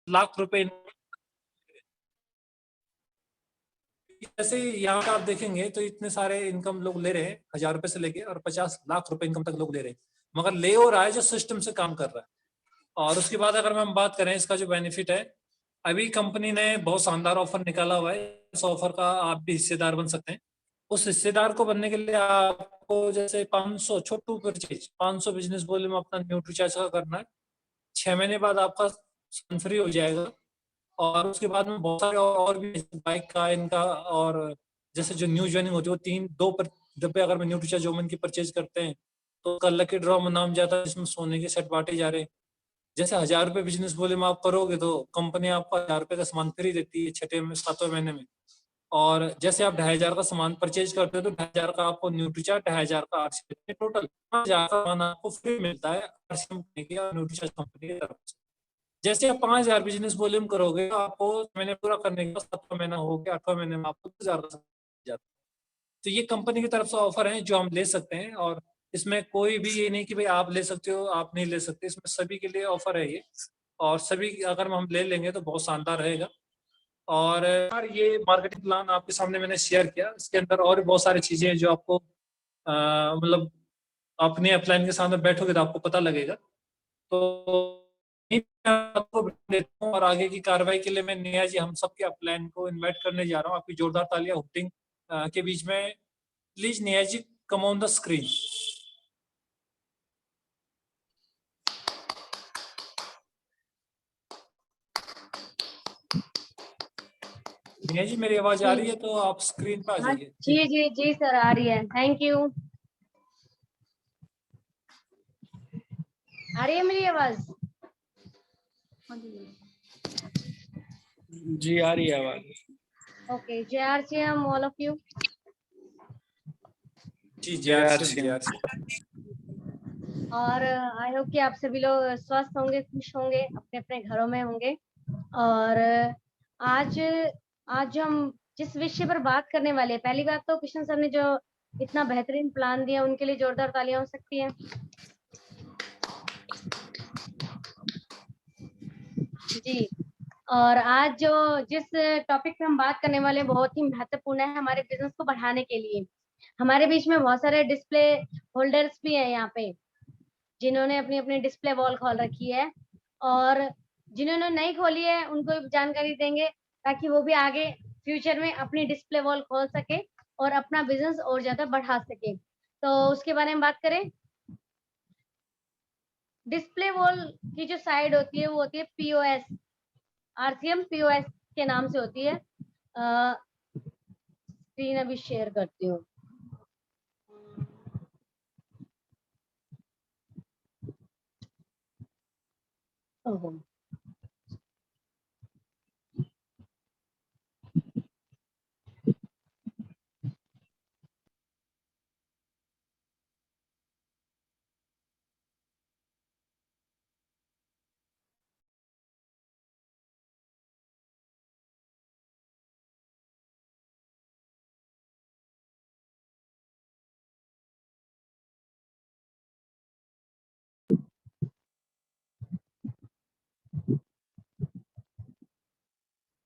लाख रुपए। जैसे यहाँ का आप देखेंगे तो इतने सारे इनकम लोग ले रहे हैं, 1000 रुपए से लेके और 50 लाख रुपए इनकम तक लोग ले रहे हैं, मगर ले हो रहा है जो सिस्टम से काम कर रहा है। और उसके बाद अगर हम बात करें इसका जो बेनिफिट है, अभी कंपनी ने बहुत शानदार ऑफर निकाला हुआ है। इस ऑफर का आप भी हिस्सेदार बन सकते हैं। उस हिस्सेदार को बनने के लिए आपको जैसे 500 छोटू परचेज 500 बिजनेस वॉल्यूम अपना न्यूट्रीचार्ज का करना है। 6 महीने बाद आपका फ्री हो जाएगा। और उसके बाद में बहुत सारे और भी बाइक का इनका, और जैसे जो न्यू ज्वाइनिंग होती है वो 2 डब्बे अगर मैं न्यूट्रीचार्ज वोमेन की परचेज करते हैं तो कल लकी ड्रॉ में नाम जाता है जिसमें सोने के सेट बांटे जा रहे हैं। जैसे 1000 रुपए बिजनेस वॉल्यूम आप करोगे तो कंपनी आपको 1000 रुपए का सामान फ्री देती है 6वें 7वें महीने में। और जैसे आप 2500 का सामान परचेज करते हो तो 2500 का आपको न्यूट्रीचार्ज, 2500 का आरसीएम, टोटल 5000 का सामान आपको फ्री मिलता है आरसीएम कंपनी की और न्यूट्रीचार्ज कंपनी की तरफ से। जैसे आप 5000 बिजनेस वॉल्यूम करोगे तो आपको महीने पूरा करने के बाद 7वां महीना हो गया, 8वां महीने में आपको 1000 का जाता है। तो ये कंपनी की तरफ से ऑफर है जो हम ले सकते हैं। और इसमें कोई भी ये नहीं कि भाई आप ले सकते हो आप नहीं ले सकते, इसमें सभी के लिए ऑफर है ये। और सभी अगर हम ले लेंगे तो बहुत शानदार रहेगा। और यार ये मार्केटिंग प्लान आपके सामने मैंने शेयर किया, इसके अंदर और भी बहुत सारी चीजें हैं जो आपको मतलब अपने अपलाइन के सामने बैठोगे तो आपको पता लगेगा। तो आपको देता हूँ और आगे की कार्रवाई के लिए मैं नेहा जी हम सबके अपलाइन को इनवाइट करने जा रहा हूँ। आपकी जोरदार तालियां हुटिंग के बीच में। Please Neha ji come on the screen. Neha ji मेरी आवाज आ रही है तो आप स्क्रीन पे आ हाँ जाइए। जी जी जी सर, आ रही है। Thank you. आ रही है मेरी आवाज? जी आ रही है आवाज। Okay, JRCM all of you. जी जी और आई होप कि आप सभी लोग स्वस्थ होंगे, खुश होंगे, अपने अपने घरों में होंगे। और आज आज हम जिस विषय पर बात करने वाले हैं, पहली बात तो किशन सर ने जो इतना बेहतरीन प्लान दिया उनके लिए जोरदार तालियां हो सकती हैं। जी। और आज जो जिस टॉपिक पे हम बात करने वाले हैं बहुत ही महत्वपूर्ण है हमारे बिजनेस को बढ़ाने के लिए। हमारे बीच में बहुत सारे डिस्प्ले होल्डर्स भी हैं यहाँ पे, जिन्होंने अपनी अपनी डिस्प्ले वॉल खोल रखी है, और जिन्होंने नहीं खोली है उनको जानकारी देंगे ताकि वो भी आगे फ्यूचर में अपनी डिस्प्ले वॉल खोल सके और अपना बिजनेस और ज्यादा बढ़ा सके। तो उसके बारे में बात करें। डिस्प्ले वॉल की जो साइड होती है वो होती है POS, RCM POS के नाम से होती है। स्क्रीन अभी शेयर करती हूँ।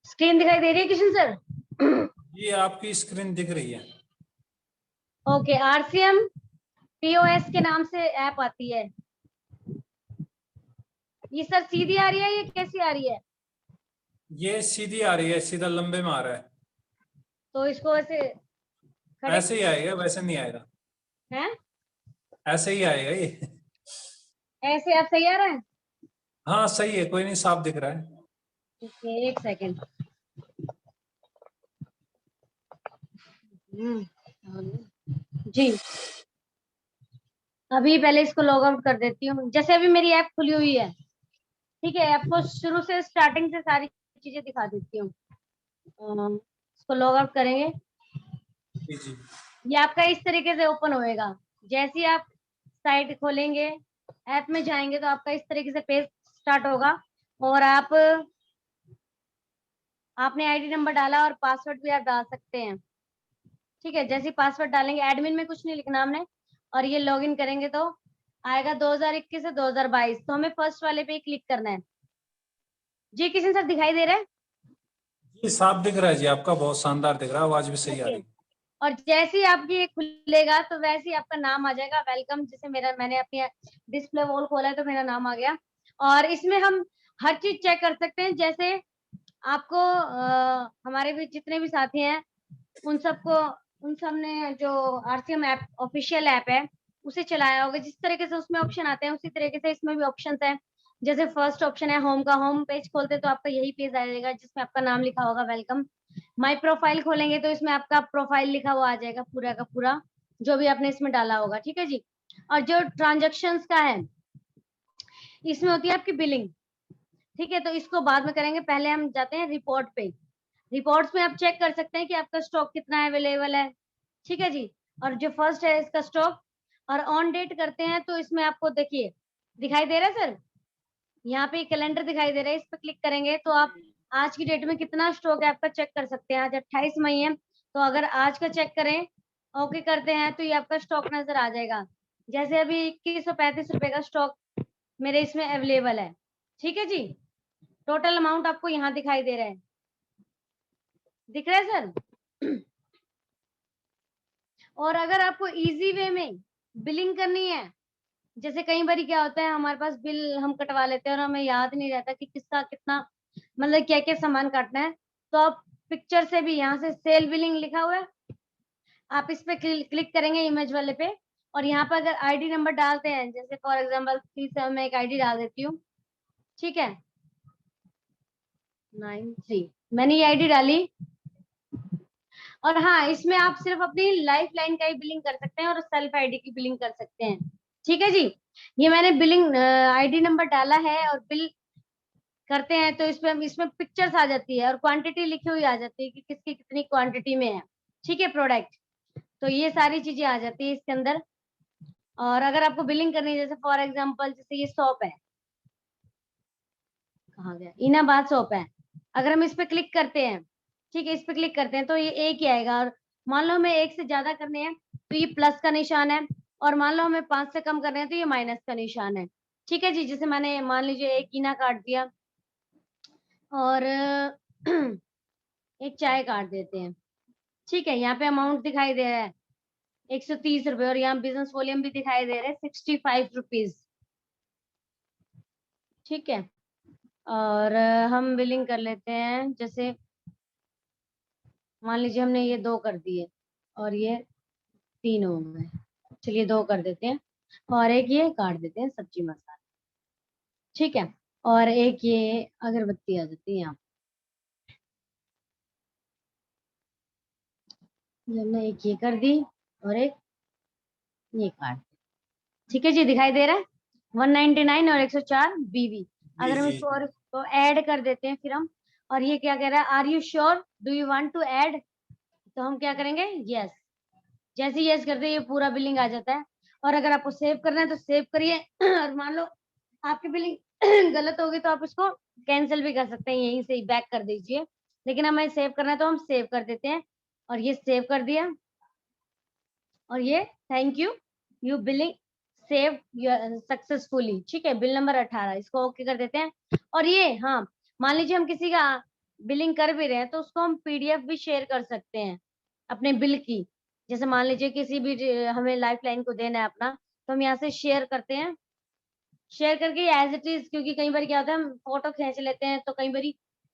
स्क्रीन दिखाई दे रही है किशन सर? ये आपकी स्क्रीन दिख रही है। ओके, RCM POS के नाम से ऐप आती है। ये सर सीधी आ रही है, ये कैसी आ रही है? ये सीधी आ रही है, सीधा लंबे में आ रहा है। तो इसको ऐसे खड़े ऐसे ही आएगा, वैसे नहीं आएगा। हैं? ऐसे ही आएगा ये। ऐसे आप सही आ रहा है? हाँ सही है, कोई नहीं, साफ दिख रहा है। ओके, एक सेकेंड। जी, अभी पहले इसको लॉग आउट कर देती हूँ। जैसे अभी मेरी ऐप खुली हुई है, ठीक है, आपको शुरू से स्टार्टिंग से सारी चीजें दिखा देती हूँ। इसको लॉग आउट करेंगे, जी ये आपका इस तरीके से ओपन होएगा। जैसे ही आप साइट खोलेंगे, ऐप में जाएंगे तो आपका इस तरीके से पेज स्टार्ट होगा। और आपने आईडी नंबर डाला और पासवर्ड भी आप डाल सकते हैं। ठीक है, जैसे पासवर्ड डालेंगे, एडमिन में कुछ नहीं लिखना हमने, और ये लॉगिन करेंगे तो आएगा 2021 से 2022। तो हमें फर्स्ट वाले पे ही क्लिक करना है। जी किशन सर दिखाई दे रहा है? जी साफ दिख रहा है जी, आपका बहुत शानदार दिख रहा है, आवाज भी सही आ रही है। और जैसे ही आपकी ये खुलेगा तो वैसे ही आपका नाम आ जाएगा वेलकम। जैसे मैंने अपनी डिस्प्ले वॉल खोला है तो मेरा नाम आ गया। और इसमें हम हर चीज चेक कर सकते हैं। जैसे आपको हमारे भी जितने भी साथी हैं उन सब ने जो आरसीएम ऐप ऑफिशियल ऐप है उसे चलाया होगा। जिस तरीके से उसमें ऑप्शन आते हैं उसी तरीके से इसमें भी ऑप्शन है। जैसे फर्स्ट ऑप्शन है होम का, होम पेज खोलते तो आपका यही पेज आ जाएगा जिसमें आपका नाम लिखा होगा वेलकम। माई प्रोफाइल खोलेंगे तो इसमें आपका प्रोफाइल लिखा हुआ आ जाएगा पूरा का पूरा, जो भी आपने इसमें डाला होगा। ठीक है जी। और जो ट्रांजेक्शन्स का है इसमें होती है आपकी बिलिंग। ठीक है, तो इसको बाद में करेंगे, पहले हम जाते हैं रिपोर्ट पे। रिपोर्ट्स में आप चेक कर सकते हैं कि आपका स्टॉक कितना अवेलेबल है। ठीक है जी। और जो फर्स्ट है इसका स्टॉक, और ऑन डेट करते हैं तो इसमें आपको देखिए दिखाई दे रहा है सर, यहाँ पे कैलेंडर दिखाई दे रहा है। इस पे क्लिक करेंगे तो आप आज की डेट में कितना स्टॉक है आपका चेक कर सकते हैं। आज 28 मई है तो अगर आज का चेक करें, ओके करते हैं तो ये आपका स्टॉक नजर आ जाएगा। जैसे अभी 2135 रुपए का स्टॉक मेरे इसमें अवेलेबल है। ठीक है जी। टोटल अमाउंट आपको यहाँ दिखाई दे रहा है, दिख रहा है सर? और अगर आपको इजी वे में बिलिंग करनी है, जैसे कई बार क्या होता है हमारे पास बिल हम कटवा लेते हैं और हमें याद नहीं रहता कि किसका कितना, मतलब क्या क्या सामान काटना है, तो आप पिक्चर से भी यहाँ से सेल बिलिंग लिखा हुआ है, आप इस पे क्लिक करेंगे इमेज वाले पे, और यहाँ पर अगर आईडी नंबर डालते हैं, जैसे फॉर एग्जांपल 37 में एक आईडी डाल देती हूँ। ठीक है, 93 मैंने ये आईडी डाली। और हाँ, इसमें आप सिर्फ अपनी लाइफ लाइन का ही बिलिंग कर सकते हैं और सेल्फ आईडी की बिलिंग कर सकते हैं। ठीक है जी। ये मैंने बिलिंग आईडी नंबर डाला है और बिल करते हैं तो इसमें पिक्चर्स आ जाती है और क्वांटिटी लिखी हुई आ जाती है कि किसकी कितनी क्वांटिटी में है। ठीक है, प्रोडक्ट, तो ये सारी चीजें आ जाती है इसके अंदर। और अगर आपको बिलिंग करनी है, जैसे फॉर एग्जांपल जैसे ये शॉप है, कहाँ गया, इनाबाद शॉप है, अगर हम इस पे क्लिक करते हैं, ठीक है, इस पे क्लिक करते हैं तो ये एक ही आएगा। और मान लो हमें एक से ज्यादा करने हैं तो ये प्लस का निशान है, और मान लो हमें 5 से कम करने हैं तो ये माइनस का निशान है। ठीक है जी। जैसे मैंने मान लीजिए एक ईना काट दिया और एक चाय काट देते हैं। ठीक है, यहाँ पे अमाउंट दिखाई दे रहा है 130 रुपए, और यहाँ बिजनेस वॉल्यूम भी दिखाई दे रहा है 65 रुपीज। ठीक है, और हम बिलिंग कर लेते हैं। जैसे मान लीजिए हमने ये 2 कर दिए और ये 3 हो गए, चलिए 2 कर देते हैं, और एक ये काट देते हैं सब्जी मसाला। ठीक है, और एक ये अगरबत्ती आ जाती है यहाँ, हमने एक ये कर दी और एक ये काट दी। ठीक है जी, दिखाई दे रहा है 199 और 104 बीवी। जी अगर हम जी इसको और इसको ऐड कर देते हैं फिर हम, और ये क्या कह रहा है, are you sure do you want to add, तो हम क्या करेंगे, यस। जैसे यस करते हैं ये पूरा बिलिंग आ जाता है। और अगर आपको सेव करना है तो सेव करिए और मान लो आपकी बिलिंग गलत होगी तो आप इसको कैंसिल भी कर सकते हैं, यहीं से ही बैक कर दीजिए। लेकिन हमें सेव करना है तो हम सेव कर देते हैं, और ये सेव कर दिया। और ये thank you, you billing save successfully. ठीक है, बिल नंबर 18 इसको ओके कर देते हैं। और ये हाँ, मान लीजिए हम किसी का बिलिंग कर भी रहे हैं तो उसको हम पीडीएफ भी शेयर कर सकते हैं अपने बिल की। जैसे मान लीजिए किसी भी हमें लाइफ लाइन को देना है अपना, तो हम यहाँ से शेयर करते हैं। शेयर करके एज इट इज, क्योंकि कई बार क्या होता है हम फोटो खींच लेते हैं, तो कई बार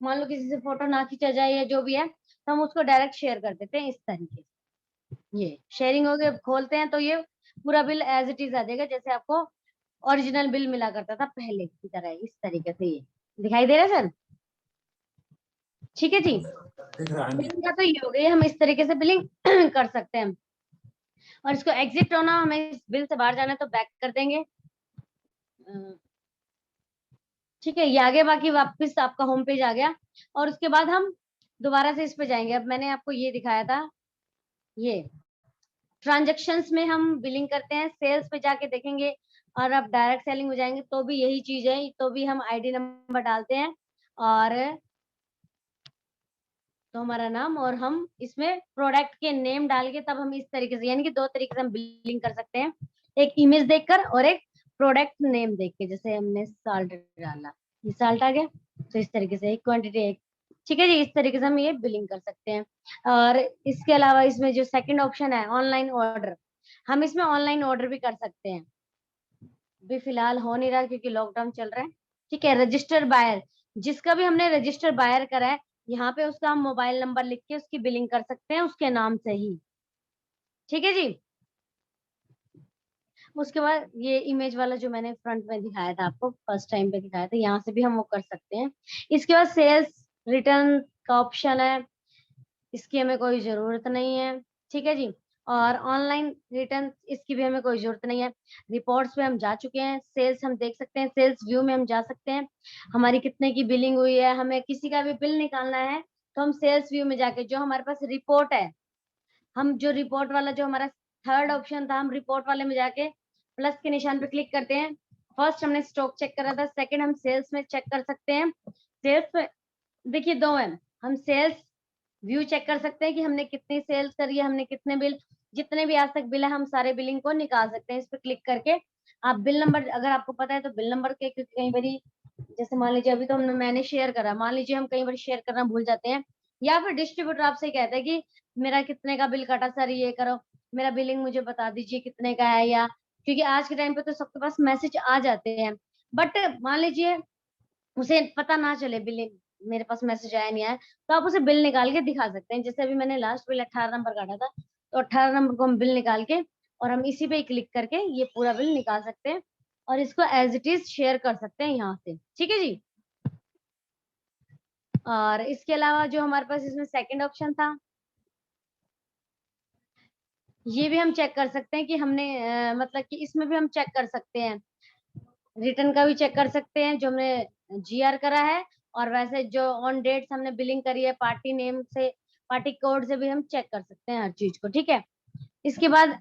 मान लो किसी से फोटो ना खींचा जाए या जो भी है, तो हम उसको डायरेक्ट शेयर कर देते हैं इस तरीके से। ये शेयरिंग हो गया, खोलते हैं तो ये पूरा बिल एज इट इज आ जाएगा, जैसे आपको ओरिजिनल बिल मिला करता था पहले की तरह। इस तरीके से ये दिखाई दे रहा है सर? ठीक है जी। दिख रहा है जी। बिलिंग का तो ये हो गया, हम इस तरीके से बिलिंग कर सकते हैं। और इसको एग्जिट होना, हमें इस बिल से बाहर जाना है तो बैक कर देंगे। ठीक है, ये आ गया, बाकी वापस आपका होम पेज आ गया। और उसके बाद हम दोबारा से इस पे जाएंगे। अब मैंने आपको ये दिखाया था, ये ट्रांजेक्शन्स में हम बिलिंग करते हैं, सेल्स पे जाके देखेंगे, और अब डायरेक्ट सेलिंग हो जाएंगे तो भी यही चीज है, तो भी हम आईडी नंबर डालते हैं और तो हमारा नाम, और हम इसमें प्रोडक्ट के नेम डाल के तब हम इस तरीके से, यानी कि 2 तरीके से हम बिलिंग कर सकते हैं, एक इमेज देखकर और एक प्रोडक्ट नेम देख के। जैसे हमने साल्ट डाला, ये साल्ट आ गया। तो इस तरीके से एक क्वांटिटी एक, ठीक है जी, इस तरीके से हम ये बिलिंग कर सकते हैं। और इसके अलावा इसमें जो सेकंड ऑप्शन है ऑनलाइन ऑर्डर, हम इसमें ऑनलाइन ऑर्डर भी कर सकते हैं। भी फिलहाल हो नहीं रहा क्योंकि लॉकडाउन चल रहा है। ठीक है, रजिस्टर बायर, जिसका भी हमने रजिस्टर बायर करा है, यहाँ पे उसका हम मोबाइल नंबर लिख के उसकी बिलिंग कर सकते हैं उसके नाम से ही। ठीक है जी। उसके बाद ये इमेज वाला जो मैंने फ्रंट में दिखाया था आपको, फर्स्ट टाइम पे दिखाया था, यहाँ से भी हम वो कर सकते हैं। इसके बाद सेल्स रिटर्न का ऑप्शन है, इसकी हमें कोई जरूरत नहीं है। ठीक है जी। और ऑनलाइन रिटर्न, इसकी भी हमें कोई जरूरत नहीं है। रिपोर्ट्स पे हम जा चुके हैं, सेल्स हम देख सकते हैं, सेल्स व्यू में हम जा सकते हैं, हमारी कितने की बिलिंग हुई है। हमें किसी का भी बिल निकालना है तो हम सेल्स व्यू में जाके, जो हमारे पास रिपोर्ट है, हम जो रिपोर्ट वाला जो हमारा थर्ड ऑप्शन था, हम रिपोर्ट वाले में जाके प्लस के निशान पे क्लिक करते हैं। फर्स्ट हमने स्टॉक चेक करा था, सेकंड हम सेल्स में चेक कर सकते हैं। सेल्स में देखिए दो है, हम सेल्स व्यू चेक कर सकते हैं कि हमने कितनी सेल्स करी है, हमने कितने बिल, जितने भी आज तक बिल है हम सारे बिलिंग को निकाल सकते हैं इस पे क्लिक करके। आप बिल नंबर अगर आपको पता है तो बिल नंबर के, क्योंकि कई बारी जैसे मान लीजिए अभी तो मैंने शेयर करा, मान लीजिए हम कई बार शेयर करना भूल जाते हैं, या फिर डिस्ट्रीब्यूटर आपसे कहता है कि मेरा कितने का बिल कटा सर, ये करो, मेरा बिलिंग मुझे बता दीजिए कितने का है, या क्योंकि आज के टाइम पे तो सबके पास मैसेज आ जाते हैं, बट मान लीजिए उसे पता ना चले बिलिंग, मेरे पास मैसेज आया नहीं आया, तो आप उसे बिल निकाल के दिखा सकते हैं। जैसे अभी मैंने लास्ट बिल 18 नंबर काटा था, तो 18 नंबर को हम बिल निकाल के, और हम इसी पे ही क्लिक करके ये पूरा बिल निकाल सकते हैं और इसको एज इट इज शेयर कर सकते हैं यहाँ से। ठीक है जी। और इसके अलावा जो हमारे पास इसमें सेकंड ऑप्शन था, ये भी हम चेक कर सकते हैं कि हमने मतलब कि इसमें भी हम चेक कर सकते हैं, रिटर्न का भी चेक कर सकते हैं जो हमने जीआर करा है, और वैसे जो ऑन डेट्स हमने बिलिंग करी है पार्टी नेम से, पार्टी कोड से भी हम चेक कर सकते हैं हर चीज को। ठीक है। इसके बाद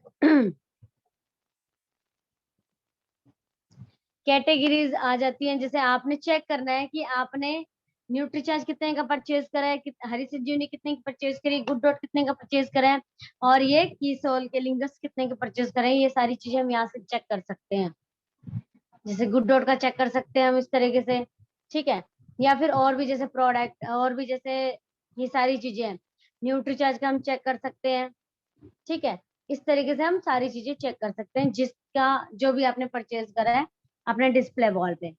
कैटेगरीज आ जाती हैं, जैसे आपने चेक करना है कि आपने न्यूट्रीचार्ज कितने का परचेज करा है, हरी सब्जी ने कितने की परचेज करी, गुड डॉट कितने का परचेज करा है, और ये कीसोल के लिंगस कितने के परचेज करे हैं, ये सारी चीजें हम यहाँ से चेक कर सकते हैं। जैसे गुड डॉट का चेक कर सकते हैं हम इस तरीके से। ठीक है। या फिर और भी जैसे प्रोडक्ट, और भी जैसे ये सारी चीजें हैं, न्यूट्रीचार्ज का हम चेक कर सकते हैं। ठीक है। इस तरीके से हम सारी चीजें चेक कर सकते हैं जिसका जो भी आपने परचेज करा है अपने डिस्प्ले वॉल पे।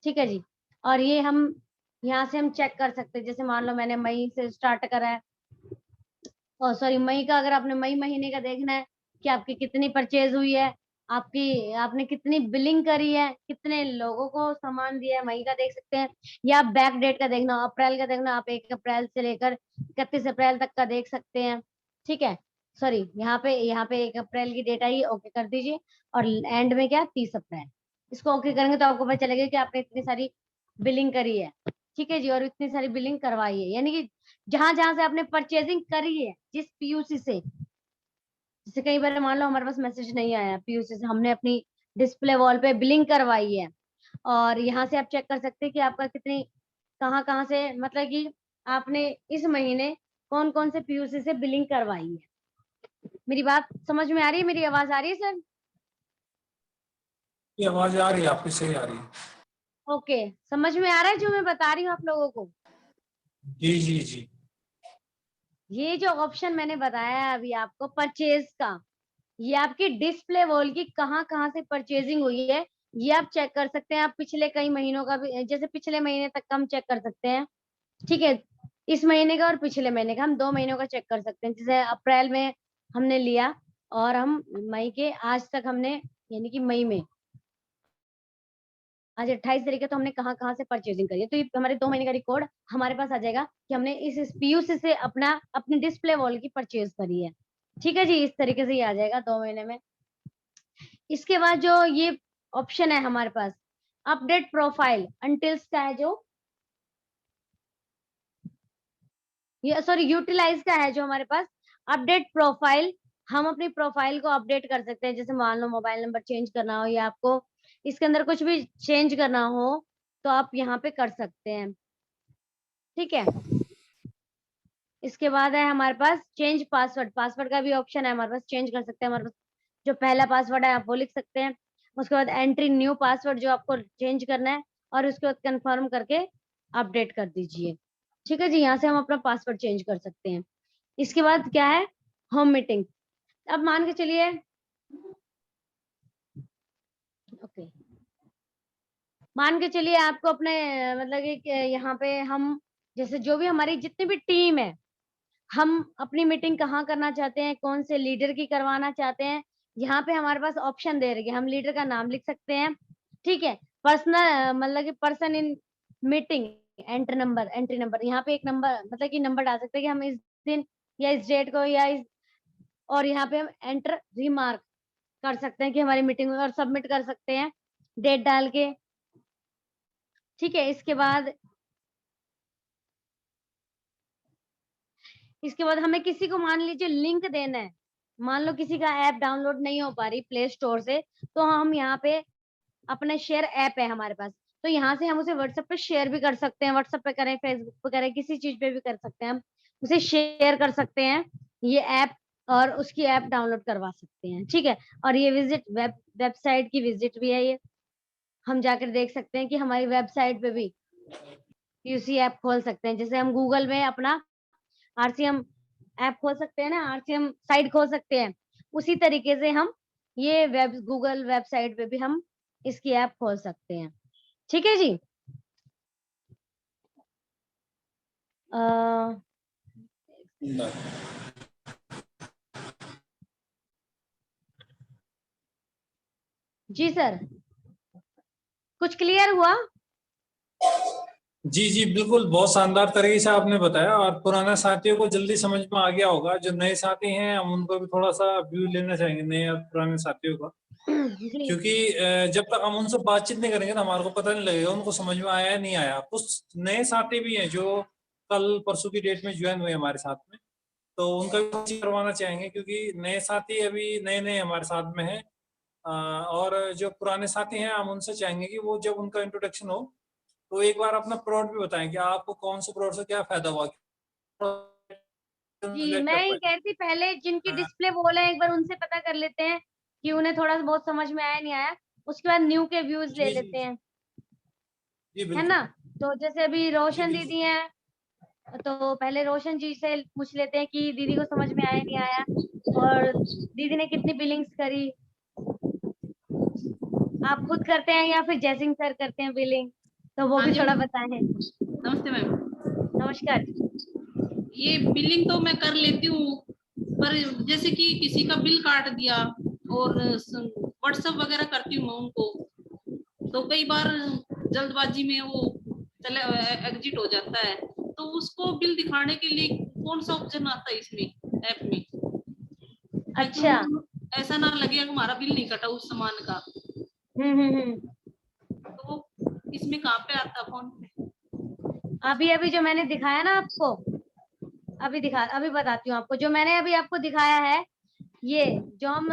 ठीक है जी। और ये हम यहाँ से हम चेक कर सकते हैं, जैसे मान लो मैंने मई से स्टार्ट करा है, और सॉरी मई का, अगर आपने मई महीने का देखना है कि आपकी कितनी परचेज हुई है, आपकी आपने कितनी बिलिंग करी है, कितने लोगों को सामान दिया है, मई का देख सकते हैं। या आप बैक डेट का देखना, अप्रैल का देखना, आप 1 अप्रैल से लेकर 31 अप्रैल तक का देख सकते हैं। ठीक है। सॉरी यहाँ पे 1 अप्रैल की डेट आई, ओके कर दीजिए, और एंड में क्या 30 अप्रैल, इसको ओके करेंगे तो आपको पता चलेगा कि आपने इतनी सारी बिलिंग करी है। ठीक है जी। और इतनी सारी बिलिंग करवाई है, यानी कि जहां जहां से आपने परचेजिंग करी है जिस पीयूसी से, जैसे कई बार मान लो हमारे पास मैसेज नहीं आया पीयूसी से, हमने अपनी डिस्प्ले वॉल पे बिलिंग करवाई है, और यहाँ से आप चेक कर सकते हैं कि आपका कितनी कहाँ कहाँ से, मतलब कि आपने इस महीने कौन कौन से पीयूसी से बिलिंग करवाई है। मेरी बात समझ में आ रही है, मेरी आवाज आ रही है सर? ये आवाज आ रही है आपकी, सही आ रही है। ओके, समझ में आ रहा है जो मैं बता रही हूँ आप लोगों को? जी जी जी। ये जो ऑप्शन मैंने बताया है अभी आपको परचेज का, ये आपकी डिस्प्ले वॉल की कहाँ कहाँ से परचेजिंग हुई है, ये आप चेक कर सकते हैं। आप पिछले कई महीनों का भी, जैसे पिछले महीने तक का हम चेक कर सकते हैं। ठीक है। इस महीने का और पिछले महीने का हम 2 महीनों का चेक कर सकते हैं। जैसे अप्रैल में हमने लिया, और हम मई के आज तक हमने, यानी कि मई में आज 28 तारीख है, तो हमने कहाँ कहाँ से परचेजिंग करी है, तो ये हमारे 2 महीने का रिकॉर्ड हमारे पास आ जाएगा कि हमने इस पीयूसी से अपनी डिस्प्ले वॉल की परचेज करी है। ठीक है जी। इस तरीके से ये आ जाएगा 2 महीने में। इसके बाद जो ये ऑप्शन है हमारे पास, अपडेट प्रोफाइल अनटिल्स का है, जो ये सॉरी यूटिलाइज का है जो हमारे पास, अपडेट प्रोफाइल, हम अपनी प्रोफाइल को अपडेट कर सकते हैं। जैसे मान लो मोबाइल नंबर चेंज करना हो, या आपको इसके अंदर कुछ भी चेंज करना हो, तो आप यहाँ पे कर सकते हैं। ठीक है। इसके बाद है हमारे पास चेंज पासवर्ड, पासवर्ड का भी ऑप्शन है हमारे पास, चेंज कर सकते हैं। हमारे पास जो पहला पासवर्ड है आप वो लिख सकते हैं। उसके बाद एंट्री न्यू पासवर्ड जो आपको चेंज करना है, और उसके बाद कंफर्म करके अपडेट कर दीजिए। ठीक है जी, यहाँ से हम अपना पासवर्ड चेंज कर सकते हैं। इसके बाद क्या है, होम मीटिंग। अब मान के चलिए, ओके, मान के चलिए आपको अपने मतलब कि यहाँ पे हम जैसे जो भी हमारी जितनी भी टीम है, हम अपनी मीटिंग कहाँ करना चाहते हैं, कौन से लीडर की करवाना चाहते हैं, यहाँ पे हमारे पास ऑप्शन दे रही है। हम लीडर का नाम लिख सकते हैं, ठीक है। पर्सनल मतलब कि person in meeting, entry number, यहाँ पे एक नंबर मतलब कि नंबर डाल सकते हैं कि हम इस दिन या इस डेट को या इस, और यहाँ पे हम एंटर रिमार्क कर सकते हैं कि हमारी मीटिंग में, और सबमिट कर सकते हैं डेट डाल के। ठीक है, इसके बाद हमें किसी को मान लीजिए लिंक देना है, मान लो किसी का ऐप डाउनलोड नहीं हो पा रही प्ले स्टोर से, तो हम यहाँ पे अपने शेयर ऐप है हमारे पास, तो यहाँ से हम उसे व्हाट्सएप पे शेयर भी कर सकते हैं, व्हाट्सएप पे करें, फेसबुक पे करें, किसी चीज पे भी कर सकते हैं, हम उसे शेयर कर सकते हैं ये ऐप, और उसकी ऐप डाउनलोड करवा सकते हैं। ठीक है, और ये विजिट वेबसाइट की विजिट भी है, ये हम जाकर देख सकते हैं कि हमारी वेबसाइट पे भी यूसी ऐप खोल सकते हैं। जैसे हम गूगल में अपना आरसीएम ऐप खोल सकते हैं ना, आरसीएम साइट खोल सकते हैं, उसी तरीके से हम ये गूगल वेबसाइट पे भी हम इसकी ऐप खोल सकते हैं। ठीक है जी। जी सर, कुछ क्लियर हुआ? जी जी बिल्कुल, बहुत शानदार तरीके से आपने बताया, और पुराने साथियों को जल्दी समझ में आ गया होगा। जो नए साथी हैं हम उनको भी थोड़ा सा व्यू लेना चाहेंगे नए और पुराने साथियों का, जी क्योंकि जब तक हम उनसे बातचीत नहीं करेंगे ना, हमारे को पता नहीं लगेगा उनको समझ में आया या नहीं आया। कुछ नए साथी भी हैं जो कल परसों की डेट में ज्वाइन हुए हमारे साथ में, तो उनका भी परिचय करवाना चाहेंगे, क्योंकि नए साथी अभी नए नए हमारे साथ में हैं। और जो पुराने साथी हैं हम उनसे चाहेंगे कि वो जब उनका इंट्रोडक्शन हो तो एक बार अपना प्रोडक्ट भी बताएं कि आपको कौन से प्रोडक्ट से क्या फायदा हुआ, जी, रिलेट मैं कर ही पाए। कह रही थी, पहले जिनकी हाँ, डिस्प्ले बोले एक बार उनसे पता कर लेते हैं कि उन्हें थोड़ा बहुत समझ में आया नहीं आया, उसके बाद न्यू के व्यूज ले जी जी लेते हैं, जी है बिल्कुल। ना। तो जैसे अभी जी रोशन बिल्कुल। दीदी हैं, तो पहले रोशन जी से पूछ लेते हैं कि दीदी को समझ में आया नहीं आया, और दीदी ने कितनी बिलिंग्स करी। आप खुद करते हैं या फिर जैसिंग सर करते हैं बिलिंग, तो वो हाँ भी जी, थोड़ा बताएं। नमस्ते मैम। नमस्कार। ये बिलिंग तो मैं कर लेती हूँ, पर जैसे कि किसी का बिल काट दिया और व्हाट्सएप वगैरह करती हूँ मैं उनको, तो कई बार जल्दबाजी में वो चले एग्जिट हो जाता है, तो उसको बिल दिखाने के लिए कौन सा ऑप्शन आता है इसमें ऐप में, ताकि अच्छा। उनको ऐसा ना लगे कि हमारा बिल नहीं कटा उस सामान का। हम्म। तो वो इसमें कहाँ पे आता है फोन पे? अभी अभी जो मैंने दिखाया ना आपको, अभी बताती हूँ आपको, जो मैंने अभी आपको दिखाया है, ये जो हम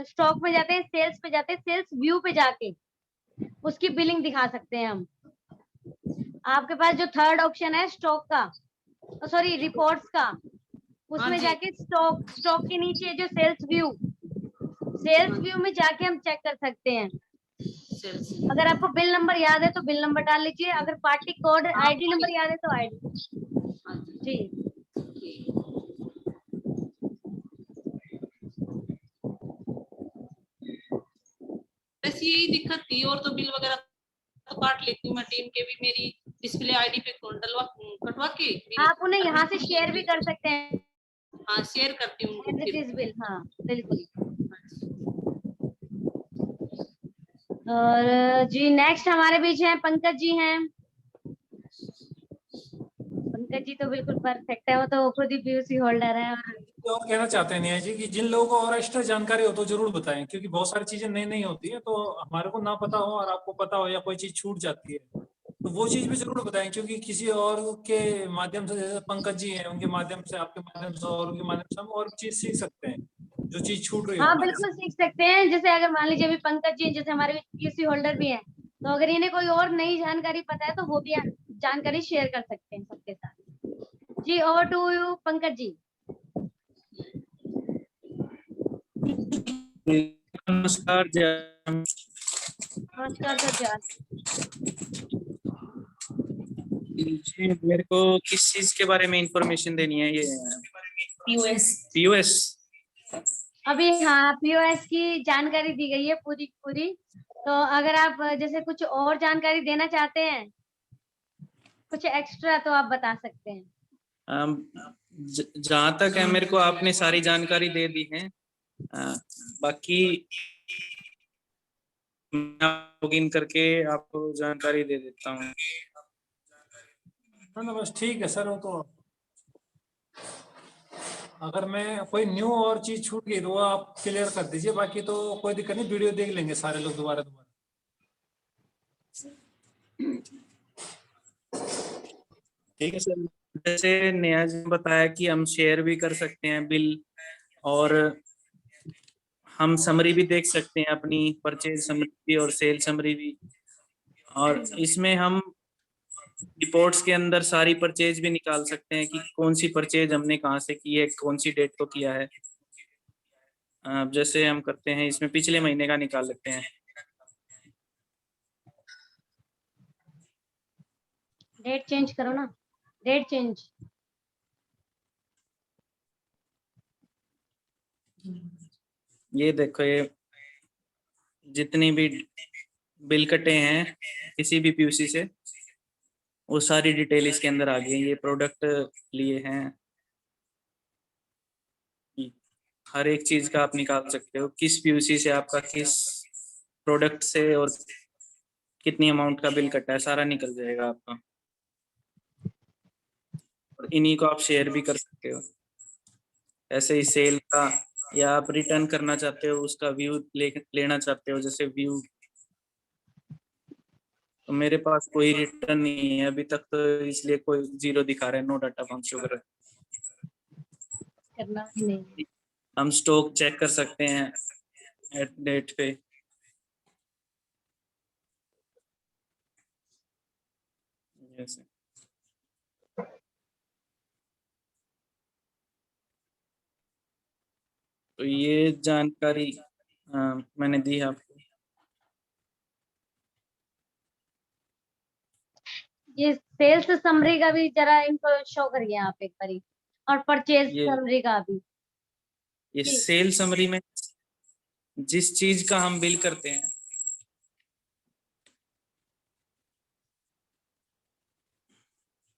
स्टॉक में जाते हैं, सेल्स पे जाते हैं, सेल्स व्यू पे जाके उसकी बिलिंग दिखा सकते हैं हम। आपके पास जो थर्ड ऑप्शन है स्टॉक का, सॉरी रिपोर्ट्स का, हाँ उसमें जी, जाके स्टॉक के नीचे जो सेल्स व्यू में जाके हम चेक कर सकते हैं। सेल्स। अगर आपको बिल नंबर याद है तो बिल नंबर डाल लीजिए, अगर पार्टी कोड हाँ आईडी नंबर याद है तो आईडी। हाँ जी, जी। ठीक। बस यही दिक्कत थी, और तो बिल वगैरह तो काट लेती हूँ मैं, टीम के भी मेरी डिस्प्ले आईडी पे डलवा कटवा के बिल आप उन्हें यहाँ से अपनी शेयर टीम भी के। कर सकते हैं, हाँ, शेयर करती हूँ उनको एज इट फिर। इज बिल, हाँ बिल्कुल। हाँ जी। और जी नेक्स्ट हमारे बीच हैं पंकज जी हैं। पंकज जी तो बिल्कुल परफेक्ट है, वो तो खुद ही पीयूसी होल्डर है। और कहना चाहते हैं न्याय जी कि जिन लोगों को और एक्स्ट्रा जानकारी हो तो जरूर बताएं, क्योंकि बहुत सारी चीजें नई नई होती है, तो हमारे को ना पता हो और आपको पता हो या कोई चीज छूट जाती है तो वो चीज भी जरूर बताएं, क्योंकि किसी और के माध्यम से, जैसे पंकज जी हैं उनके माध्यम से, आपके माध्यम से और उनके माध्यम से हम और चीज सीख सकते हैं जो चीज छूट रही हो हाँ हमारे बिल्कुल से। सीख सकते हैं। जैसे अगर मान लीजिए अभी पंकज जी हैं, जैसे हमारे पीयूसी होल्डर भी हैं, तो अगर इन्हें कोई और नई जानकारी पता है तो वो भी जानकारी शेयर कर सकते हैं सबके साथ। जी over to you Pankaj ji. नमस्कार जय। नमस्कार सर। जी, मेरे को किस चीज के बारे में इंफॉर्मेशन देनी है? ये पीओएस। पीओएस। अभी हाँ पीओएस की जानकारी दी गई है पूरी पूरी। तो अगर आप जैसे कुछ और जानकारी देना चाहते हैं कुछ एक्स्ट्रा तो आप बता सकते हैं। जहाँ तक है मेरे को आपने सारी जानकारी दे दी है। बाकी मैं लॉगिन करके आपको जानकारी दे देता हूँ। ना बस ठीक है सर। वो तो अगर मैं कोई न्यू और चीज छूट गई तो वो आप क्लियर कर दीजिए, बाकी तो कोई दिक्कत नहीं, वीडियो देख लेंगे सारे लोग दोबारा। ठीक है सर। जैसे नियाज ने बताया कि हम शेयर भी कर सकते हैं बिल, और हम समरी भी देख सकते हैं, अपनी परचेज समरी भी और सेल समरी भी। और इसमें हम रिपोर्ट्स के अंदर सारी परचेज भी निकाल सकते हैं कि कौन सी परचेज हमने कहाँ से की है, कौन सी डेट को किया है। जैसे हम करते हैं इसमें पिछले महीने का निकाल लेते हैं। डेट चेंज करो ना, डेट चेंज। ये देखो, ये जितनी भी बिल कटे हैं किसी भी पीयूसी से, वो सारी डिटेल इसके अंदर आ गई है। ये प्रोडक्ट लिए हैं, हर एक चीज का आप निकाल सकते हो, किस पीयूसी से आपका किस प्रोडक्ट से और कितनी अमाउंट का बिल कटा है, सारा निकल जाएगा आपका। और इन्हीं को आप शेयर भी कर सकते हो। ऐसे ही सेल का, या आप रिटर्न करना चाहते हो उसका व्यू लेना चाहते हो, जैसे व्यू। तो मेरे पास कोई रिटर्न नहीं है अभी तक, तो इसलिए कोई 0 दिखा रहा है, नो डाटा फाउंड शुगर। करना ही नहीं। हम स्टॉक चेक कर सकते हैं एट डेट पे। जैसे तो ये जानकारी मैंने दी आपको। ये सेल्स समरी का भी जरा इनको शो करिए आप एक बारी, और परचेज ये समरी का भी। ये सेल समरी में जिस चीज का हम बिल करते हैं,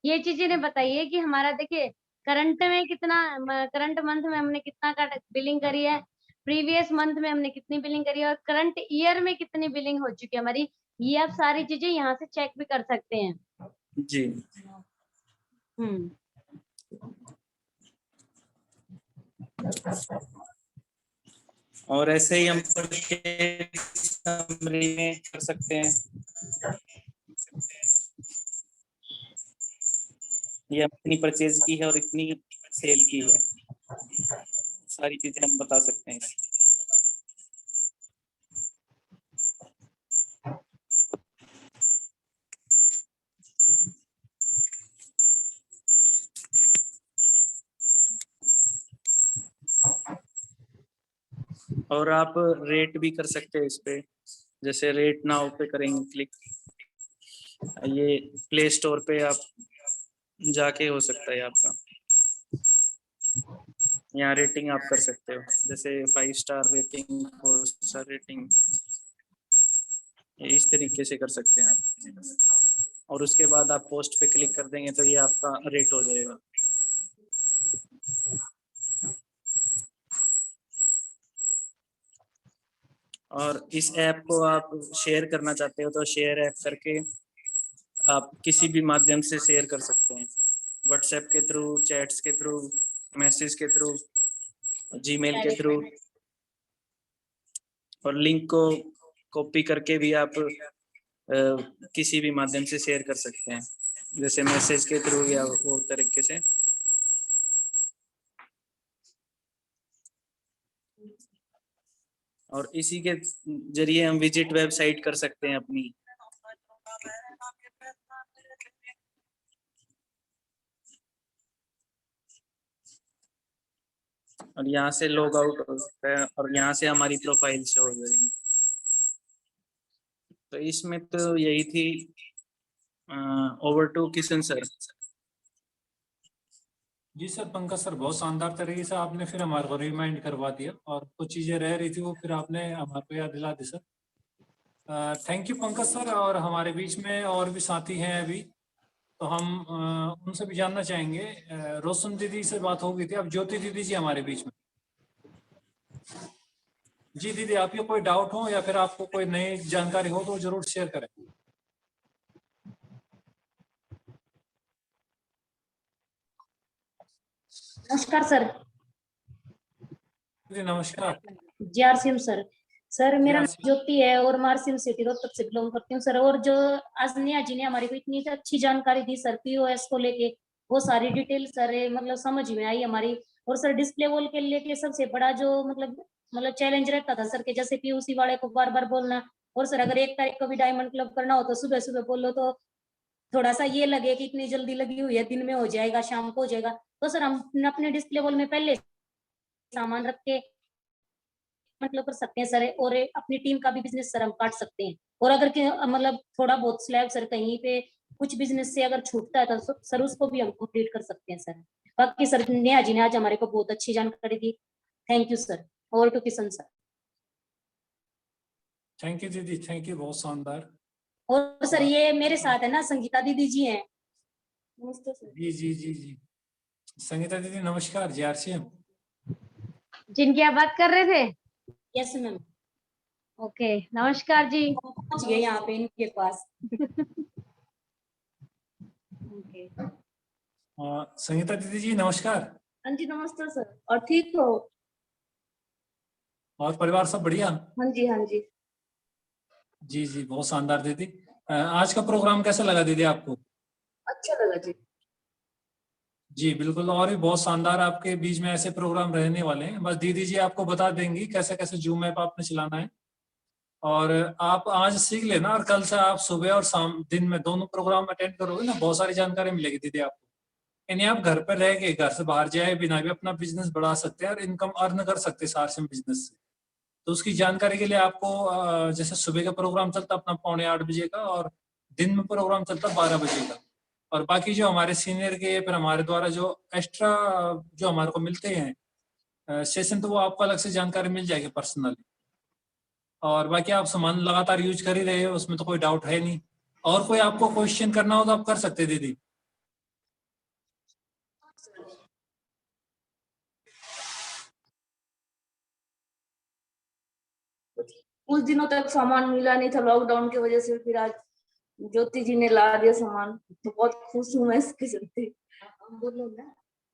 ये चीज इन्हें बताइए कि हमारा देखिए करंट में कितना, करंट मंथ में हमने कितना का बिलिंग करी है, प्रीवियस मंथ में हमने कितनी बिलिंग करी है, और करंट ईयर में कितनी बिलिंग हो चुकी है हमारी। ये आप सारी चीजें यहाँ से चेक भी कर सकते हैं। जी। हम्म। और ऐसे ही हम समरी में कर सकते हैं। ये इतनी परचेज की है और इतनी सेल की है, सारी चीजें हम बता सकते हैं। और आप रेट भी कर सकते हैं इस पे, जैसे रेट नाउ पे करेंगे क्लिक, ये प्ले स्टोर पे आप जाके हो सकता है आपका। यहाँ रेटिंग आप कर सकते हो, जैसे 5 स्टार रेटिंग, 4 स्टार रेटिंग, इस तरीके से कर सकते हैं आप। और उसके बाद आप पोस्ट पे क्लिक कर देंगे तो ये आपका रेट हो जाएगा। और इस ऐप को आप शेयर करना चाहते हो तो शेयर ऐप करके आप किसी भी माध्यम से शेयर कर सकते हैं, व्हाट्सएप के थ्रू, चैट्स के थ्रू, मैसेज के थ्रू, जीमेल के थ्रू। और लिंक को कॉपी करके भी आप किसी भी माध्यम से शेयर कर सकते हैं, जैसे मैसेज के थ्रू या वो तरीके से। और इसी के जरिए हम विजिट वेबसाइट कर सकते हैं अपनी। और यहाँ से लॉग आउट हो सकता है और यहाँ से हमारी प्रोफाइल शो हो जाएगी। तो इसमें तो यही थी ओवर टू किशन सर। जी सर, पंकज सर, बहुत शानदार तरीके से आपने फिर हमारे को रिमाइंड करवा दिया और कुछ चीजें रह रही थी वो फिर आपने हमारे को याद दिला दी sir. Thank you Pankaj sir. और हमारे बीच में और भी साथी हैं अभी, तो हम उनसे भी जानना चाहेंगे। रोशन दीदी से बात हो गई थी, अब ज्योति दीदी जी हमारे बीच में। जी दीदी, आपके कोई डाउट हो या फिर आपको कोई नई जानकारी हो तो जरूर शेयर करें। नमस्कार सर। जी नमस्कार। जीआरसीएम सर। सर मेरा नाम जी, ज्योति है और मारसिम सिटी रोहतक से बिलोंग करती हूँ सर। और जो आज नेहा जी ने हमारे को इतनी अच्छी जानकारी दी सर पीओएस को लेके, वो सारी डिटेल सर मतलब समझ में आई हमारी। और सर डिस्प्ले वॉल के लेके सबसे बड़ा जो मतलब चैलेंज रहता था सर के, जैसे पीयूसी वाले को बार बार बोलना, और सर अगर 1 तारीख को भी डायमंड क्लब करना हो तो सुबह सुबह बोलो तो थोड़ा सा ये लगे कि इतनी जल्दी लगी हुई है, दिन में हो जाएगा, शाम को हो जाएगा। तो सर हम अपने डिस्प्ले वॉल में पहले सामान रख के मतलब कर सकते हैं सर, और अपनी टीम का भी बिजनेस सर हम काट सकते हैं। और अगर मतलब थोड़ा बहुत स्लैब सर कहीं पे कुछ बिजनेस से अगर छूटता है तो सर उसको भी हम कंप्लीट कर सकते हैं सर। बाकी सर नेहा जी ने आज हमारे को बहुत अच्छी जानकारी दी। Thank you sir. Over to Kishan sir. Thank you दीदी, थैंक यू, बहुत शानदार। और सर ये मेरे साथ है ना संगीता दीदी जी हैं। नमस्ते सर। जी जी जी जी, संगीता दीदी नमस्कार। जीआरसीएम जिनकी आप बात कर रहे थे। Yes ma'am. ओके, नमस्कार जी। पहुंच गए यहाँ पे इनके पास। ओके, संगीता दीदी जी नमस्कार। हाँ जी नमस्ते सर। और ठीक हो? और परिवार सब बढ़िया? हाँ जी हाँ जी। जी जी, बहुत शानदार दीदी। आज का प्रोग्राम कैसा लगा दीदी आपको? अच्छा लगा जी। जी बिल्कुल, और भी बहुत शानदार आपके बीच में ऐसे प्रोग्राम रहने वाले हैं। बस दीदी जी आपको बता देंगी कैसे कैसे जूम ऐप आपने चलाना है, और आप आज सीख लेना और कल से आप सुबह और शाम दिन में दोनों प्रोग्राम अटेंड करोगे ना, बहुत सारी जानकारी मिलेगी दीदी आपको। यानी आप घर पर रह के, घर से बाहर जाए बिना भी अपना बिजनेस बढ़ा सकते हैं और इनकम अर्न कर सकते हैं सारसिम बिजनेस से। तो उसकी जानकारी के लिए आपको जैसे सुबह का प्रोग्राम चलता अपना 7:45 का, और दिन में प्रोग्राम चलता 12 बजे का। और बाकी जो हमारे सीनियर के फिर हमारे द्वारा जो एक्स्ट्रा जो हमारे को मिलते हैं सेशन, तो वो आपको अलग से जानकारी मिल जाएगी पर्सनली। और बाकी आप सामान लगातार यूज कर ही रहे हो, उसमें तो कोई डाउट है नहीं। और कोई आपको क्वेश्चन करना हो तो आप कर सकते हैं दीदी। कुछ दिनों तक सामान मिला नहीं था लॉकडाउन की वजह से, फिर आज ज्योति जी ने ला दिया सामान, तो बहुत खुश हूँ मैं इसके चलते। बोलो ना,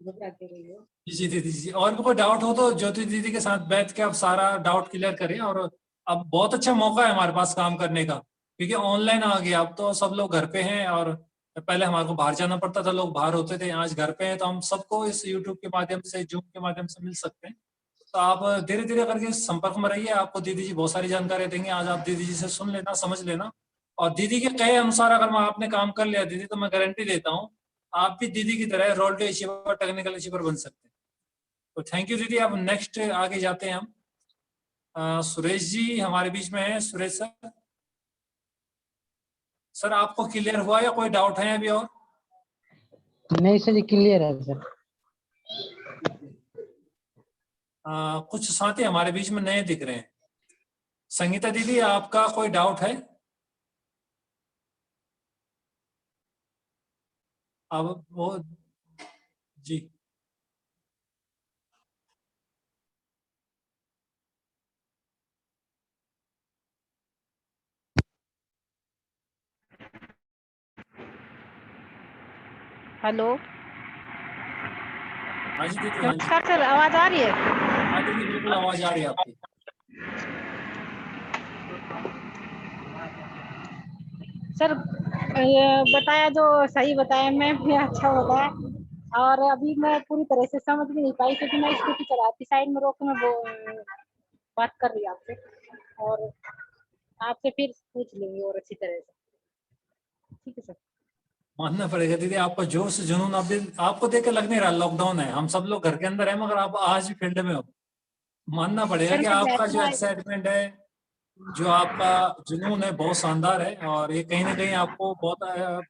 घबरा के रही हो। जी दीदी जी, और भी कोई डाउट हो तो ज्योति दीदी के साथ बैठ के आप सारा डाउट क्लियर करें। और अब बहुत अच्छा मौका है हमारे पास काम करने का, क्योंकि ऑनलाइन आ गया। अब तो सब लोग घर पे हैं, और पहले हमारे को बाहर जाना पड़ता था, लोग बाहर होते थे, आज घर पे हैं, तो हम सबको इस यूट्यूब के माध्यम से, जूम के माध्यम से मिल सकते हैं। तो आप धीरे धीरे करके संपर्क में रहिए, आपको दीदी जी बहुत सारी जानकारी देंगे। आज आप दीदी जी से सुन लेना, समझ लेना, और दीदी के कहे अनुसार अगर मैं आपने काम कर लिया दीदी, तो मैं गारंटी देता हूँ आप भी दीदी की तरह role to achiever, technical achiever बन सकते हैं। तो थैंक यू दीदी। अब नेक्स्ट आगे जाते हैं हम। सुरेश जी हमारे बीच में है। सुरेश सर, सर आपको क्लियर हुआ या कोई डाउट है अभी और? नहीं सर, ये क्लियर है सर। कुछ साथी हमारे बीच में नए दिख रहे हैं। संगीता दीदी, आपका कोई डाउट है? अब वो जी, हेलो, हाँ जी दीदी, हाँ जी, नमस्कार सर, आवाज आ रही है? हाँ दीदी बिल्कुल आवाज आ रही है आपकी। सर ये बताया जो सही बताया, मैं भी अच्छा बताया। और अभी मैं पूरी तरह से समझ भी नहीं पाई, क्योंकि मैं स्कूटी चलाती साइड में रोक में बात कर रही आपसे, और आपसे फिर पूछ लेंगे और अच्छी तरह से। ठीक है सर। मानना पड़ेगा दीदी, आपका जोश जुनून अभी आपको देख के लग नहीं रहा लॉकडाउन है, हम सब लोग घर के अंदर है, मगर आप आज भी फील्ड में हो। मानना पड़ेगा सर कि मैं आपका जो बैठना है। एक्साइटमेंट है जो आपका जुनून है बहुत शानदार है और ये कहीं ना कहीं आपको बहुत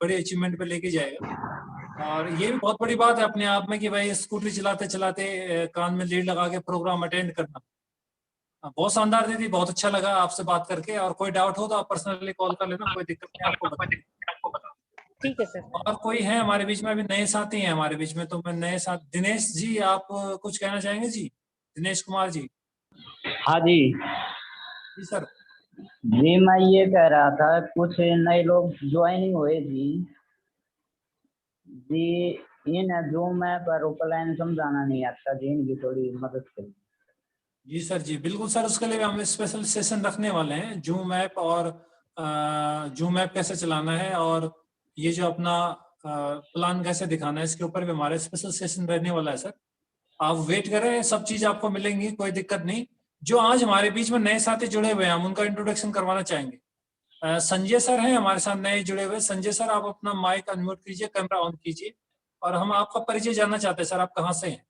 बड़े अचीवमेंट पे लेके जाएगा। और ये भी बहुत बड़ी बात है अपने आप में कि भाई स्कूटी चलाते चलाते कान में लीड लगा के प्रोग्राम अटेंड करना। बहुत शानदार दीदी, बहुत अच्छा लगा आपसे बात करके। और कोई डाउट हो तो आप पर्सनली कॉल कर लेना, कोई दिक्कत नहीं आपको बता। ठीक है सर। और कोई है हमारे बीच में? अभी नए साथी हैं हमारे बीच में, तो मैं नए साथ दिनेश जी, आप कुछ कहना चाहेंगे जी? दिनेश कुमार जी। हाँ जी। जी सर। जी मैं ये कह रहा था कुछ नए लोग ज्वाइनिंग हुए जी इन जूम ऐप पर ऑफलाइन समझाना नहीं आता जी, इनकी थोड़ी मदद करिए। जी सर, जी बिल्कुल सर, उसके लिए हम स्पेशल सेशन रखने वाले हैं। जूम ऐप और जूम ऐप कैसे चलाना है और ये जो अपना प्लान कैसे दिखाना है, इसके ऊपर भी हमारे स्पेशल सेशन रहने वाला है सर। आप वेट करें, सब चीज आपको मिलेंगी, कोई दिक्कत नहीं। जो आज हमारे बीच में नए साथी जुड़े हुए हैं, हम उनका इंट्रोडक्शन करवाना चाहेंगे। संजय सर हैं हमारे साथ नए जुड़े हुए। संजय सर, आप अपना माइक अनम्यूट कीजिए, कैमरा ऑन कीजिए और हम आपका परिचय जानना चाहते हैं सर, आप कहाँ से हैं?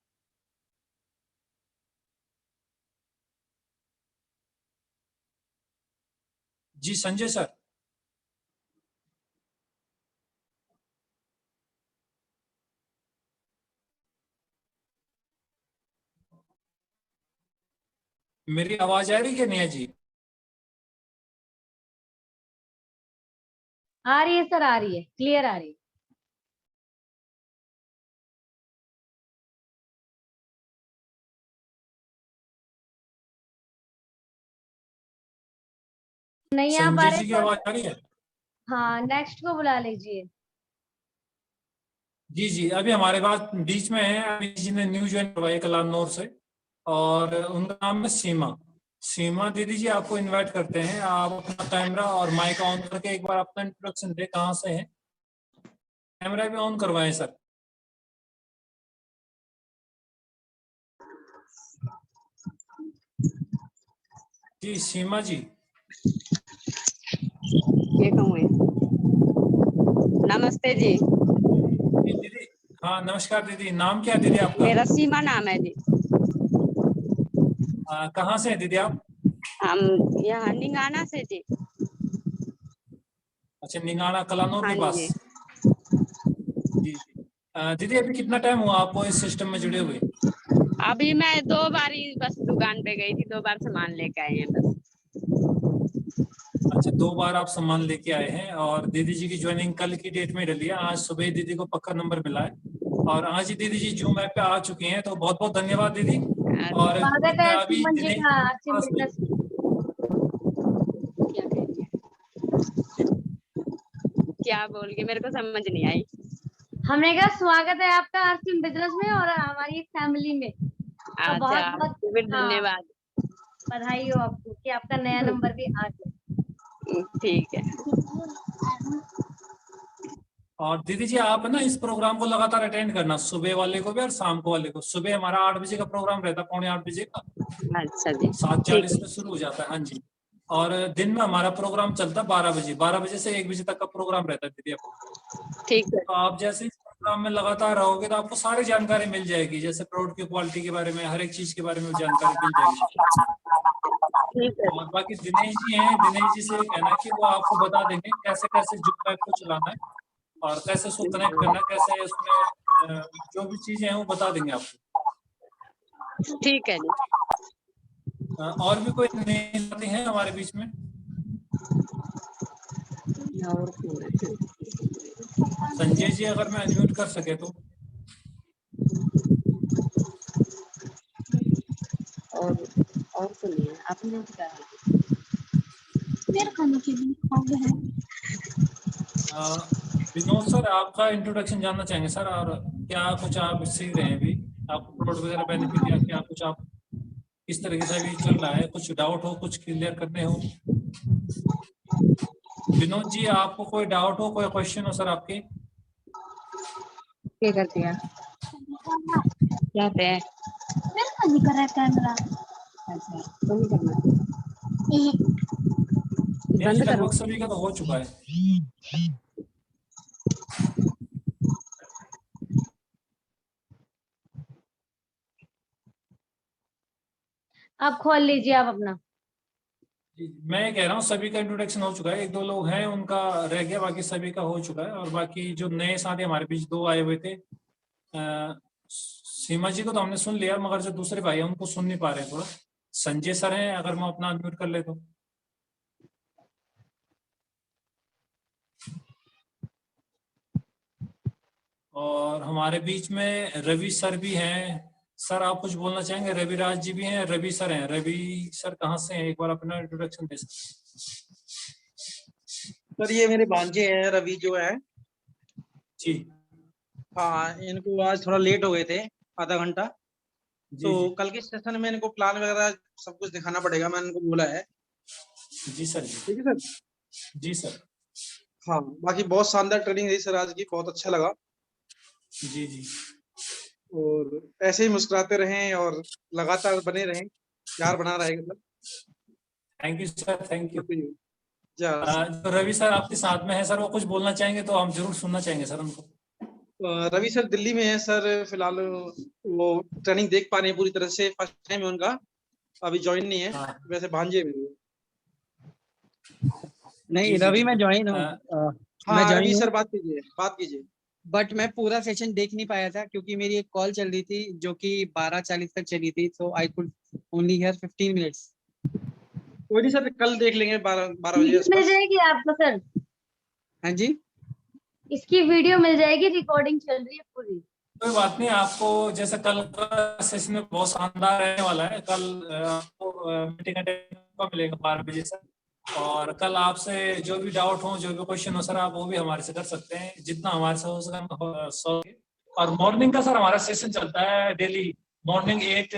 जी संजय सर। मेरी आवाज आ रही है नहीं है जी? आ रही है सर, आ रही है, क्लियर आ रही है। नहीं आ पा संजय रहे जी की तो आवाज आ रही है? हाँ, नेक्स्ट को बुला लीजिए। जी जी, अभी हमारे पास बीच में है, अभी जी ने न्यू ज्वाइन करवाई कलानौर से, और उनका नाम है सीमा। सीमा दीदी जी, आपको इनवाइट करते हैं। आप अपना कैमरा और माइक ऑन करके एक बार अपना इंट्रोडक्शन दे, कहाँ से हैं? कैमरा भी ऑन करवाएं सर। जी सीमा जी। ये कहूँ है। नमस्ते जी। जी दीदी। हाँ नमस्कार दीदी, नाम क्या है दीदी आपका? मेरा सीमा नाम है जी। कहाँ से हैं दीदी आप? हम यहाँ निंगाना से जी। अच्छा, निंगाना कलानौर हाँ के पास। जी। जी जी। दीदी अभी कितना टाइम हुआ आपको इस सिस्टम में जुड़े हुए? अभी मैं 2 बार ही बस दुकान पे गई थी, 2 बार सामान लेके आए हैं बस। अच्छा, 2 बार आप सामान लेके आए हैं। और दीदी जी की ज्वाइनिंग कल की डेट में डली है, आज सुबह ही दीदी को पक्का नंबर मिला है और आज ही दीदी जी जूम ऐप पे आ चुकी हैं, तो बहुत बहुत धन्यवाद दीदी। और स्वागत है अभी सुमन जी दिनेश का जी के आरसी पास भी। बिजनेस में। क्या बोल के मेरे को समझ नहीं आई। हमने कहा स्वागत है आपका आरसी बिजनेस में और हमारी फैमिली में। और बहुत अच्छा, बहुत फिर हाँ, धन्यवाद। बधाई हो आपको कि आपका नया नंबर भी आ गया। ठीक है। और दीदी जी, आप ना इस प्रोग्राम को लगातार अटेंड करना, सुबह वाले को भी और शाम को वाले को। सुबह हमारा 8 बजे का प्रोग्राम रहता है, 7:45 का। अच्छा जी। 7:40 में शुरू हो जाता है। हाँ जी। और दिन में हमारा प्रोग्राम चलता है 12 बजे से 1 बजे तक का प्रोग्राम रहता है दीदी अपना। ठीक है। तो आप जैसे इस प्रोग्राम में लगातार रहोगे तो आपको सारी जानकारी मिल जाएगी, जैसे प्रोडक्ट की क्वालिटी के बारे में, हर एक चीज के बारे में जानकारी मिल जाएगी। ठीक है। और बाकी दिनेश जी हैं, दिनेश जी से कहना है कि वो आपको बता देंगे कैसे कैसे जूम ऐप को चलाना है और कैसे उसको कनेक्ट करना है, कैसे उसमें जो भी चीजें हैं वो बता देंगे आपको। ठीक है जी। और भी कोई नए साथी हैं हमारे बीच में? और संजय जी, अगर मैं अनम्यूट कर सके तो। और सुनिए आपने क्या विनोद सर, आपका इंट्रोडक्शन जानना चाहेंगे सर, और क्या कुछ आप सीख रहे हैं अभी, आपको प्रोडक्ट वगैरह बेनिफिट या क्या कुछ आप किस तरीके से अभी चल रहा है, कुछ डाउट हो, कुछ क्लियर करने हो? विनोद जी, आपको कोई डाउट हो, कोई क्वेश्चन हो सर आपके? क्या करते हैं? क्या पे है? कैमरा। अच्छा, तो नहीं करना। नहीं जी, बंद करो। लगभग सभी का तो हो चुका है। आप खोल लीजिए आप अपना। मैं कह रहा हूँ सभी का इंट्रोडक्शन हो चुका है, एक दो लोग हैं उनका रह गया, बाकी सभी का हो चुका है। और बाकी जो नए साथी हमारे बीच दो आए हुए थे, सीमा जी को तो हमने सुन लिया, मगर जो दूसरे भाई हैं उनको सुन नहीं पा रहे हैं थोड़ा। संजय सर हैं, अगर मैं अपना अनम्यूट कर ले तो। और हमारे बीच में रवि सर भी हैं। सर आप कुछ बोलना चाहेंगे? रवि राज जी भी हैं, रवि सर हैं। रवि सर कहाँ से हैं, एक बार अपना इंट्रोडक्शन दे सकते सर ये मेरे भांजे हैं रवि जो है। जी हाँ, इनको आज थोड़ा लेट हो गए थे, आधा घंटा। जी तो जी कल के सेशन में इनको प्लान वगैरह सब कुछ दिखाना पड़ेगा, मैंने इनको बोला है। जी सर जी ठीक है सर। जी सर हाँ, बाकी बहुत शानदार ट्रेनिंग रही सर आज की, बहुत अच्छा लगा। जी जी और ऐसे ही मुस्कुराते रहें और लगातार बने रहें, प्यार बना रहेगा sir. Thank you sir, thank you. Sir जो रवि सर आपके साथ में है सर, वो कुछ बोलना चाहेंगे तो हम जरूर सुनना चाहेंगे सर उनको। रवि सर दिल्ली में है सर फिलहाल, वो ट्रेनिंग देख पा रहे हैं पूरी तरह से, फर्स्ट टाइम है उनका, अभी ज्वाइन नहीं है। हाँ। वैसे भांजे में नहीं जी, जी, रवि मैं बिल्कुल। ज्वाइन हूँ। मैं हाँ, ज्वाइन रवि हूँ सर बात कीजिए। बट मैं पूरा सेशन देख नहीं पाया था क्योंकि मेरी एक कॉल चल रही थी जो कि 12:40 तक चली थी, so I could only hear 15 minutes. कोई नहीं सर, कल देख लेंगे 12 बजे वीडियो मिल आसपास। जाएगी आपको सर, हाँ जी, इसकी वीडियो मिल जाएगी, रिकॉर्डिंग चल रही है पूरी। कोई बात नहीं, आपको जैसे कल का सेशन में बहुत शानदार रहने वाला है। कल आपको मीटिंग अटेंड का मिलेगा 12 बजे से। और कल आपसे जो भी डाउट हो, जो भी क्वेश्चन हो सर, आप वो भी हमारे से कर सकते हैं, जितना हमारे से हो सके सो। और मॉर्निंग का सर हमारा सेशन चलता है डेली, मॉर्निंग 8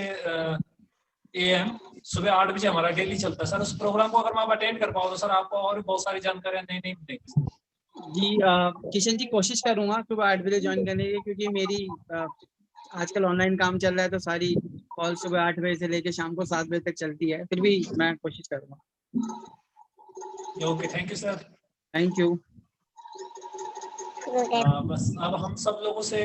AM, सुबह 8 बजे हमारा डेली चलता है सर। उस प्रोग्राम को अगर आप अटेंड कर पाओ तो सर आपको और भी बहुत सारी जानकारियां नई नई मिलेंगी। जी किशन जी कोशिश करूंगा सुबह 8 बजे ज्वाइन करने की, क्योंकि मेरी आजकल ऑनलाइन काम चल रहा है तो सारी कॉल सुबह 8 बजे से लेकर शाम को 7 बजे तक चलती है। फिर भी मैं कोशिश करूंगा। Okay, thank you sir. Thank you. बस अब हम सब लोगों से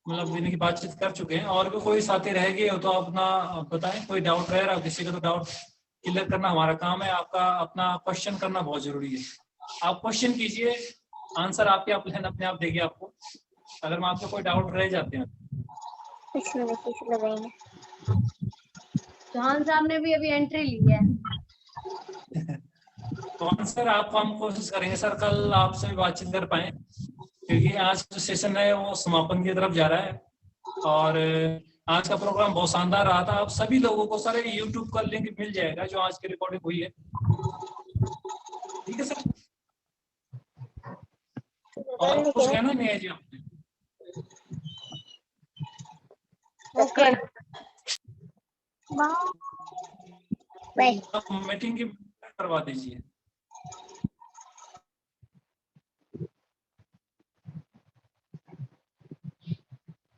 मतलब इनकी बातचीत कर चुके हैं। और भी कोई साथी रह गए हो तो अपना बताएं, कोई डाउट रह रहा हो किसी का तो डाउट क्लियर करना हमारा काम है। आपका अपना क्वेश्चन करना बहुत जरूरी है। आप क्वेश्चन कीजिए, आंसर आपके अपने आप देगी आपको, अगर मैं आपके कोई डाउट रह जाते हैं। चौहान साहब ने भी अभी एंट्री ली है। तो आंसर आपको हम कोशिश करेंगे सर कल आपसे भी बातचीत कर पाए, क्योंकि आज जो सेशन है वो समापन की तरफ जा रहा है। और आज का प्रोग्राम बहुत शानदार रहा था। आप सभी लोगों को सर YouTube का लिंक मिल जाएगा जो आज की रिकॉर्डिंग हुई है। ठीक है सर। और कुछ कहना नहीं है जी आपने? ओके, आप मीटिंग की करवा दीजिए।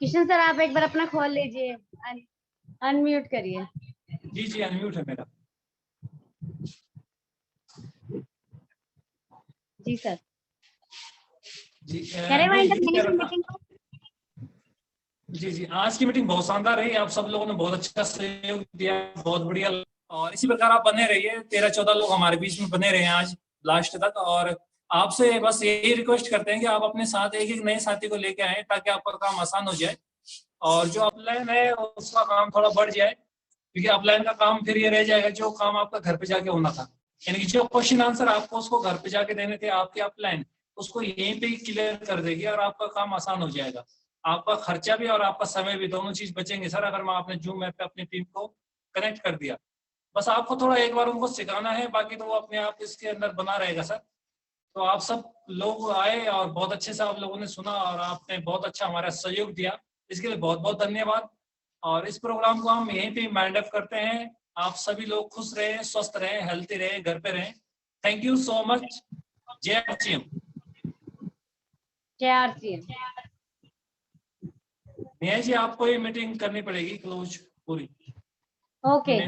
किशन सर आप एक बार अपना खोल लीजिए, अनम्यूट करिए। जी जी अनम्यूट है मेरा। जी सर। जी करें मीटिंग को? जी जी आज की मीटिंग बहुत शानदार रही। आप सब लोगों ने बहुत अच्छा सहयोग दिया, बहुत बढ़िया। और इसी प्रकार आप बने रहिए, 13-14 लोग हमारे बीच में बने रहे हैं आज लास्ट तक। और आपसे बस यही रिक्वेस्ट करते हैं कि आप अपने साथ एक एक नए साथी को लेके आए ताकि आपका काम आसान हो जाए और जो अपलाइन है उसका काम थोड़ा बढ़ जाए, क्योंकि अपलाइन का काम फिर ये रह जाएगा जो काम आपका घर पे जाके होना था, यानी कि जो क्वेश्चन आंसर आपको उसको घर पे जाके देने थे आपकी अपलाइन, उसको यहीं पे क्लियर कर देगी और आपका काम आसान हो जाएगा। आपका खर्चा भी और आपका समय भी, दोनों चीज बचेंगे सर अगर मैं आपने जूम ऐप पे अपनी टीम को कनेक्ट कर दिया। बस आपको थोड़ा एक बार उनको सिखाना है, बाकी तो वो अपने आप इसके अंदर बना रहेगा सर। तो आप सब लोग आए और बहुत अच्छे से आप लोगों ने सुना और आपने बहुत अच्छा हमारा सहयोग दिया, इसके लिए बहुत बहुत धन्यवाद। और इस प्रोग्राम को हम यहीं पे माइंड अप करते हैं। आप सभी लोग खुश रहे, स्वस्थ रहे, हेल्थी रहे, घर पे रहे। Thank you so much. जय आरसीएम। जय आरसीएम। नेहा जी आपको ये मीटिंग करनी पड़ेगी क्लोज पूरी। ओके।